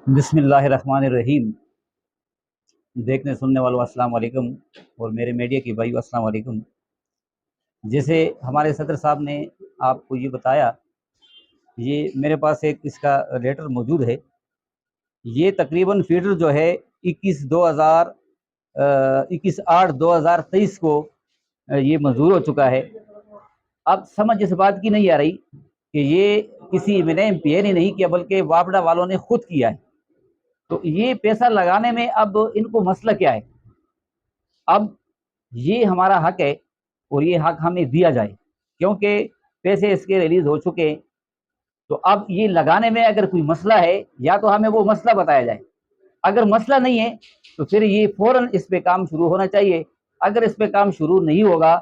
بسم اللہ الرحمن الرحیم۔ دیکھنے سننے والوں السلام علیکم، اور میرے میڈیا کی بھائیو السلام علیکم۔ جیسے ہمارے صدر صاحب نے آپ کو یہ بتایا، یہ میرے پاس ایک اس کا لیٹر موجود ہے۔ یہ تقریباً فیڈر جو ہے 21/8/2023 کو یہ منظور ہو چکا ہے۔ اب سمجھ اس بات کی نہیں آ رہی کہ یہ کسی MPA نے نہیں کیا بلکہ واپڈا والوں نے خود کیا ہے۔ تو یہ پیسہ لگانے میں اب ان کو مسئلہ کیا ہے؟ اب یہ ہمارا حق ہے اور یہ حق ہمیں دیا جائے، کیونکہ پیسے اس کے ریلیز ہو چکے ہیں۔ تو اب یہ لگانے میں اگر کوئی مسئلہ ہے یا تو ہمیں وہ مسئلہ بتایا جائے، اگر مسئلہ نہیں ہے تو پھر یہ فوراً اس پہ کام شروع ہونا چاہیے۔ اگر اس پہ کام شروع نہیں ہوگا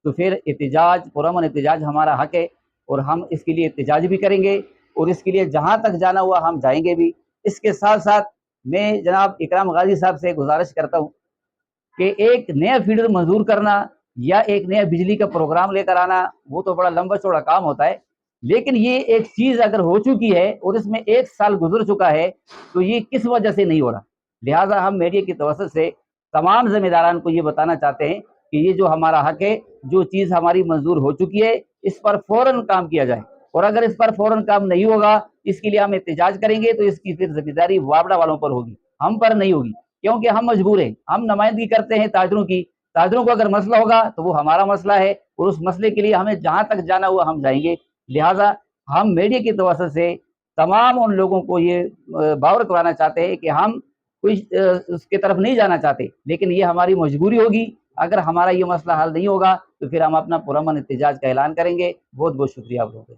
تو پھر احتجاج، پرامن احتجاج ہمارا حق ہے، اور ہم اس کے لیے احتجاج بھی کریں گے، اور اس کے لیے جہاں تک جانا ہوا ہم جائیں گے بھی۔ اس کے ساتھ ساتھ میں جناب اکرام غازی صاحب سے گزارش کرتا ہوں کہ ایک نیا فیڈر منظور کرنا یا ایک نیا بجلی کا پروگرام لے کر آنا وہ تو بڑا لمبا چوڑا کام ہوتا ہے، لیکن یہ ایک چیز اگر ہو چکی ہے اور اس میں 1 سال گزر چکا ہے تو یہ کس وجہ سے نہیں ہو رہا۔ لہٰذا ہم میڈیا کی توسط سے تمام ذمہ داران کو یہ بتانا چاہتے ہیں کہ یہ جو ہمارا حق ہے، جو چیز ہماری منظور ہو چکی ہے، اس پر فوراً کام کیا جائے، اور اگر اس پر فوراً کام نہیں ہوگا، اس کے لیے ہم احتجاج کریں گے تو اس کی پھر ذمہ داری واپڈا والوں پر ہوگی، ہم پر نہیں ہوگی، کیونکہ ہم مجبور ہیں، ہم نمائندگی کرتے ہیں تاجروں کی۔ تاجروں کو اگر مسئلہ ہوگا تو وہ ہمارا مسئلہ ہے، اور اس مسئلے کے لیے ہمیں جہاں تک جانا ہوا ہم جائیں گے۔ لہٰذا ہم میڈیا کی توسط سے تمام ان لوگوں کو یہ باور کرانا چاہتے ہیں کہ ہم کوئی اس کی طرف نہیں جانا چاہتے، لیکن یہ ہماری مجبوری ہوگی۔ اگر ہمارا یہ مسئلہ حل نہیں ہوگا تو پھر ہم اپنا پرامن احتجاج کا اعلان کریں گے۔ بہت بہت شکریہ آپ لوگوں کا۔